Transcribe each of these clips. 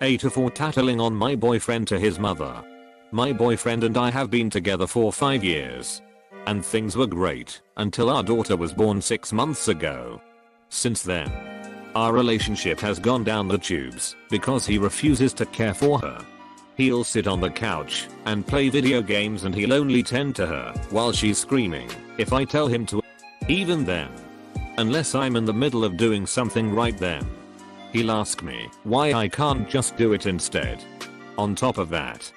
AITA for tattling on my boyfriend to his mother. My boyfriend and I have been together for 5 years. And things were great until our daughter was born 6 months ago. Since then, our relationship has gone down the tubes because he refuses to care for her. He'll sit on the couch and play video games and he'll only tend to her while she's screaming if I tell him to. Even then, unless I'm in the middle of doing something right then, he'll ask me why I can't just do it instead. On top of that,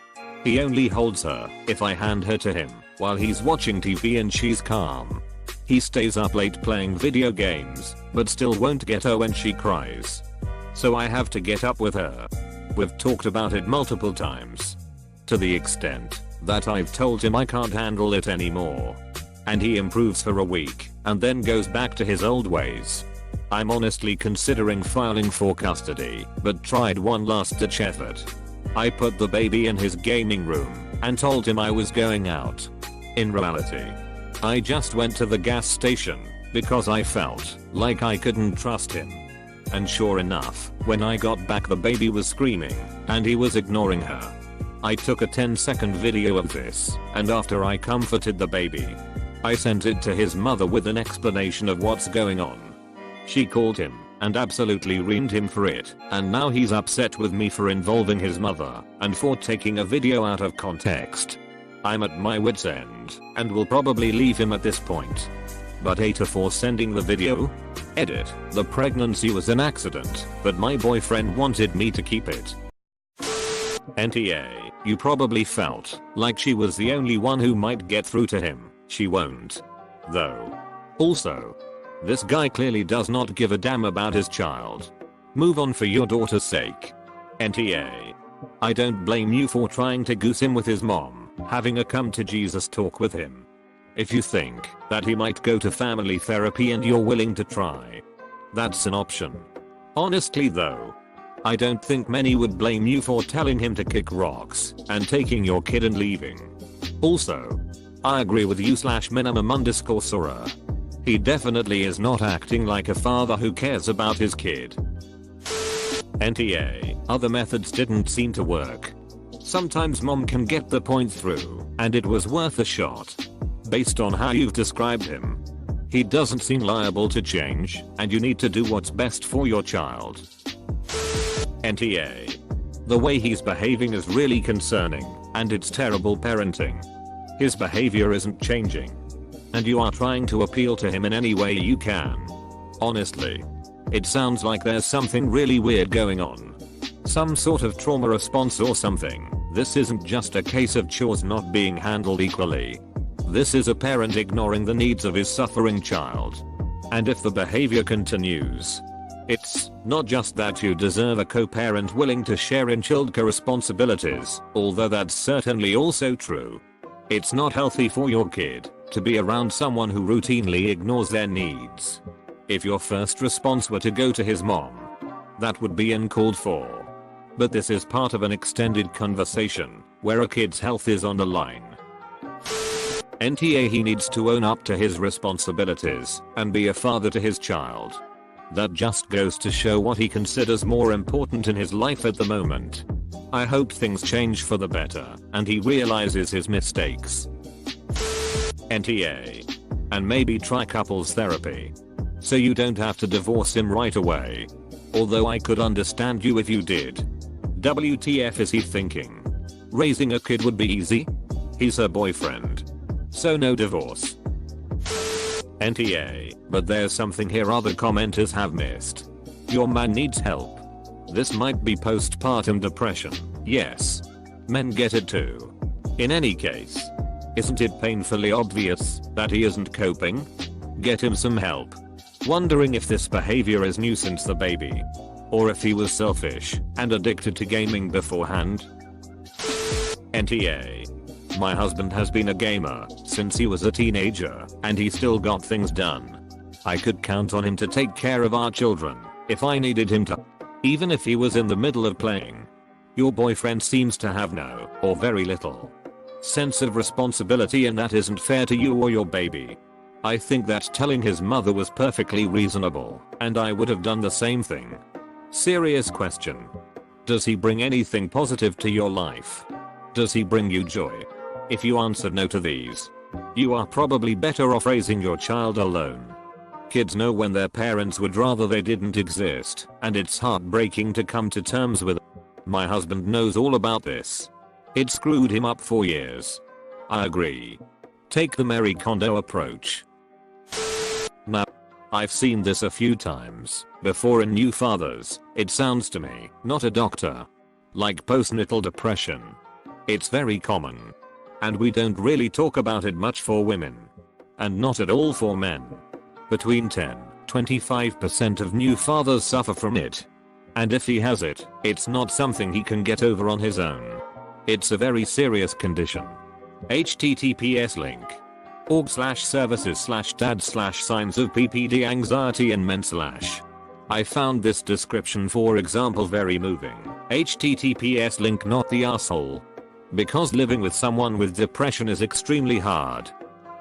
he only holds her if I hand her to him while he's watching TV and she's calm. He stays up late playing video games, but still won't get her when she cries. So I have to get up with her. We've talked about it multiple times. To the extent that I've told him I can't handle it anymore. And he improves for a week and then goes back to his old ways. I'm honestly considering filing for custody, but tried one last ditch effort. I put the baby in his gaming room and told him I was going out. In reality, I just went to the gas station because I felt like I couldn't trust him. And sure enough, when I got back the baby was screaming and he was ignoring her. I took a 10-second video of this, and after I comforted the baby, I sent it to his mother with an explanation of what's going on. She called him and absolutely reamed him for it, and now he's upset with me for involving his mother and for taking a video out of context. I'm at my wit's end and will probably leave him at this point. But AITA for sending the video? Edit. The pregnancy was an accident, but my boyfriend wanted me to keep it. NTA, you probably felt like she was the only one who might get through to him. She won't. Though. Also, this guy clearly does not give a damn about his child. Move on for your daughter's sake. NTA. I don't blame you for trying to goose him with his mom, having a come to Jesus talk with him. If you think that he might go to family therapy and you're willing to try, that's an option. Honestly though, I don't think many would blame you for telling him to kick rocks and taking your kid and leaving. Also, I agree with you /minimum_Sora. He definitely is not acting like a father who cares about his kid. NTA, other methods didn't seem to work. Sometimes mom can get the point through, and it was worth a shot. Based on how you've described him, he doesn't seem liable to change, and you need to do what's best for your child. NTA. The way he's behaving is really concerning, and it's terrible parenting. His behavior isn't changing, and you are trying to appeal to him in any way you can. Honestly, it sounds like there's something really weird going on. Some sort of trauma response or something. This isn't just a case of chores not being handled equally. This is a parent ignoring the needs of his suffering child. And if the behavior continues, it's not just that you deserve a co-parent willing to share in childcare responsibilities, although that's certainly also true. It's not healthy for your kid to be around someone who routinely ignores their needs. If your first response were to go to his mom, that would be uncalled for. But this is part of an extended conversation where a kid's health is on the line. NTA, he needs to own up to his responsibilities and be a father to his child. That just goes to show what he considers more important in his life at the moment. I hope things change for the better and he realizes his mistakes. NTA. And maybe try couples therapy. So you don't have to divorce him right away. Although I could understand you if you did. WTF is he thinking? Raising a kid would be easy? He's her boyfriend. So no divorce. NTA, but there's something here other commenters have missed. Your man needs help. This might be postpartum depression. Yes. Men get it too. In any case, isn't it painfully obvious that he isn't coping? Get him some help. Wondering if this behavior is new since the baby, or if he was selfish and addicted to gaming beforehand. NTA. My husband has been a gamer since he was a teenager, and he still got things done. I could count on him to take care of our children if I needed him to, even if he was in the middle of playing. Your boyfriend seems to have no, or very little, sense of responsibility, and that isn't fair to you or your baby. I think that telling his mother was perfectly reasonable, and I would have done the same thing. Serious question. Does he bring anything positive to your life? Does he bring you joy? If you answered no to these, you are probably better off raising your child alone. Kids know when their parents would rather they didn't exist, and it's heartbreaking to come to terms with it. My husband knows all about this. It screwed him up for years. I agree. Take the Marie Kondo approach. Now, I've seen this a few times before in new fathers. It sounds to me, not a doctor, like postnatal depression. It's very common. And we don't really talk about it much for women. And not at all for men. Between 10-25% of new fathers suffer from it. And if he has it, it's not something he can get over on his own. It's a very serious condition. https link org/services/dad/signs of PPD anxiety and men / I found this description for example very moving. https link not the asshole. Because living with someone with depression is extremely hard.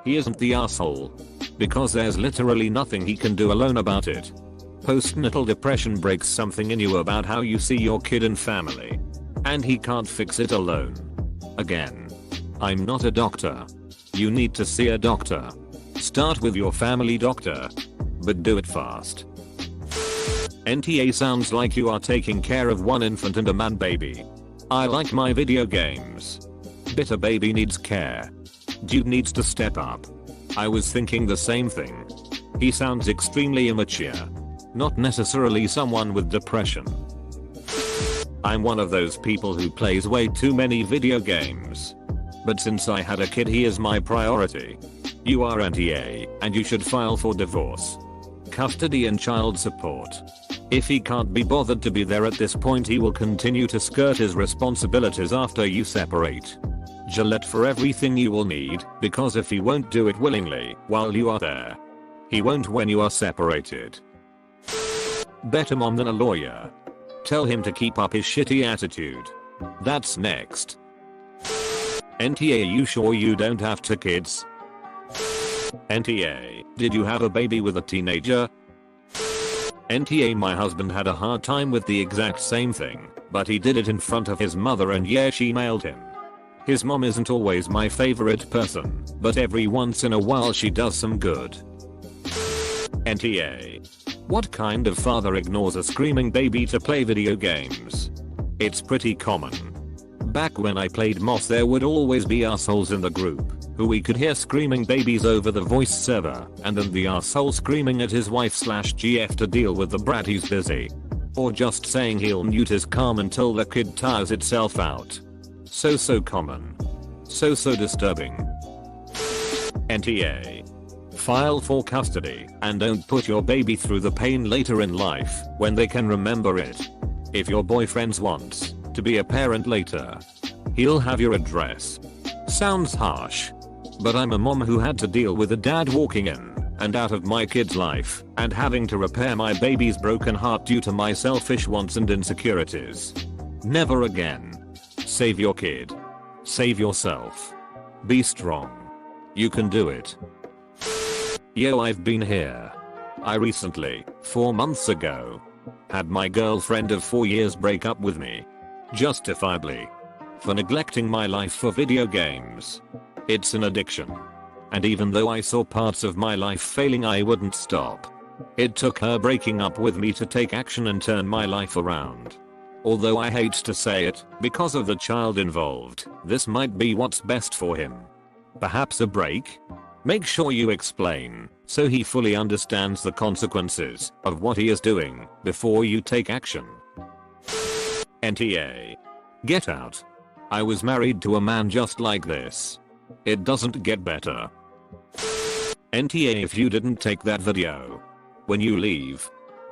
He isn't the asshole. Because there's literally nothing he can do alone about it. Postnatal depression breaks something in you about how you see your kid and family. And he can't fix it alone. Again, I'm not a doctor. You need to see a doctor. Start with your family doctor. But do it fast. NTA sounds like you are taking care of one infant and a man baby. I like my video games. Bitter baby needs care. Dude needs to step up. I was thinking the same thing. He sounds extremely immature. Not necessarily someone with depression. I'm one of those people who plays way too many video games. But since I had a kid, he is my priority. You are NTA, and you should file for divorce, custody and child support. If he can't be bothered to be there at this point, he will continue to skirt his responsibilities after you separate. Gillette for everything you will need, because if he won't do it willingly while you are there, he won't when you are separated. Better mom than a lawyer. Tell him to keep up his shitty attitude. That's next. NTA, you sure you don't have two kids? NTA, did you have a baby with a teenager? NTA, my husband had a hard time with the exact same thing, but he did it in front of his mother and yeah, she nailed him. His mom isn't always my favorite person, but every once in a while she does some good. NTA. What kind of father ignores a screaming baby to play video games? It's pretty common. Back when I played Moss, there would always be assholes in the group who we could hear screaming babies over the voice server, and then the asshole screaming at his wife/GF to deal with the brat he's busy. Or just saying he'll mute his cam until the kid tires itself out. So common. So disturbing. NTA. File for custody and don't put your baby through the pain later in life when they can remember it. If your boyfriend wants to be a parent later, he'll have your address. Sounds harsh, but I'm a mom who had to deal with a dad walking in and out of my kid's life and having to repair my baby's broken heart due to my selfish wants and insecurities. Never again. Save your kid. Save yourself. Be strong. You can do it. Yo, I've been here. I recently, 4 months ago, had my girlfriend of 4 years break up with me. Justifiably. For neglecting my life for video games. It's an addiction. And even though I saw parts of my life failing, I wouldn't stop. It took her breaking up with me to take action and turn my life around. Although I hate to say it, because of the child involved, this might be what's best for him. Perhaps a break? Make sure you explain, so he fully understands the consequences of what he is doing before you take action. NTA. Get out. I was married to a man just like this. It doesn't get better. NTA, if you didn't take that video, when you leave,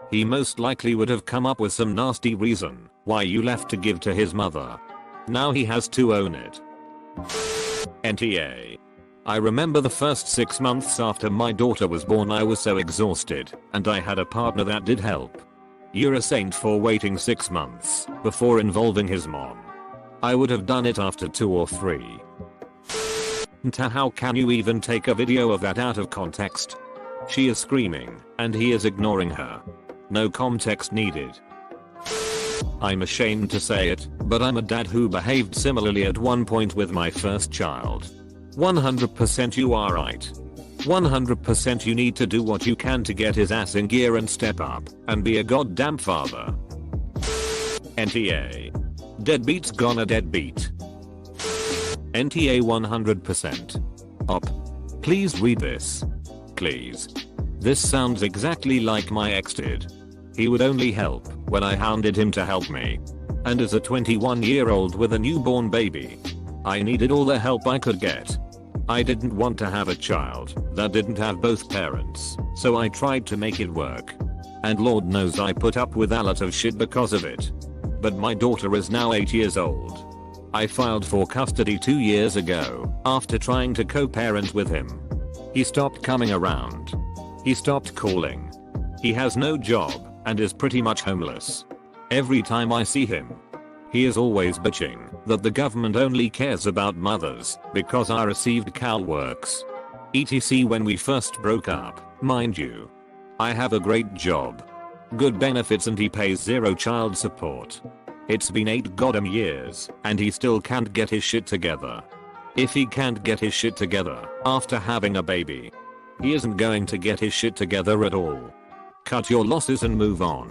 he most likely would have come up with some nasty reason why you left to give to his mother. Now he has to own it. NTA. I remember the first 6 months after my daughter was born, I was so exhausted, and I had a partner that did help. You're a saint for waiting 6 months before involving his mom. I would have done it after 2 or 3. How can you even take a video of that out of context? She is screaming, and he is ignoring her. No context needed. I'm ashamed to say it, but I'm a dad who behaved similarly at one point with my first child. 100% you are right. 100% you need to do what you can to get his ass in gear and step up and be a goddamn father. NTA. Deadbeat's gonna deadbeat. NTA 100%. Op. Please read this. Please. This sounds exactly like my ex did. He would only help when I hounded him to help me. And as a 21-year-old with a newborn baby, I needed all the help I could get. I didn't want to have a child that didn't have both parents, so I tried to make it work. And Lord knows I put up with a lot of shit because of it. But my daughter is now 8 years old. I filed for custody 2 years ago after trying to co-parent with him. He stopped coming around. He stopped calling. He has no job and is pretty much homeless. Every time I see him, he is always bitching that the government only cares about mothers because I received CAL works. etc. When we first broke up, mind you. I have a great job, good benefits, and he pays zero child support. It's been 8 goddamn years and he still can't get his shit together. If he can't get his shit together after having a baby, he isn't going to get his shit together at all. Cut your losses and move on.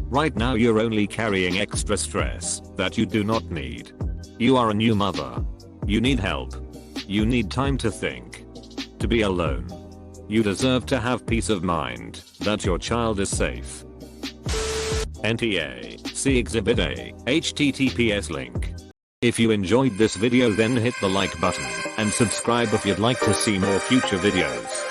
Right now you're only carrying extra stress that you do not need. You are a new mother. You need help. You need time to think. To be alone. You deserve to have peace of mind that your child is safe. NTA, see Exhibit A, https link. If you enjoyed this video then hit the like button and subscribe if you'd like to see more future videos.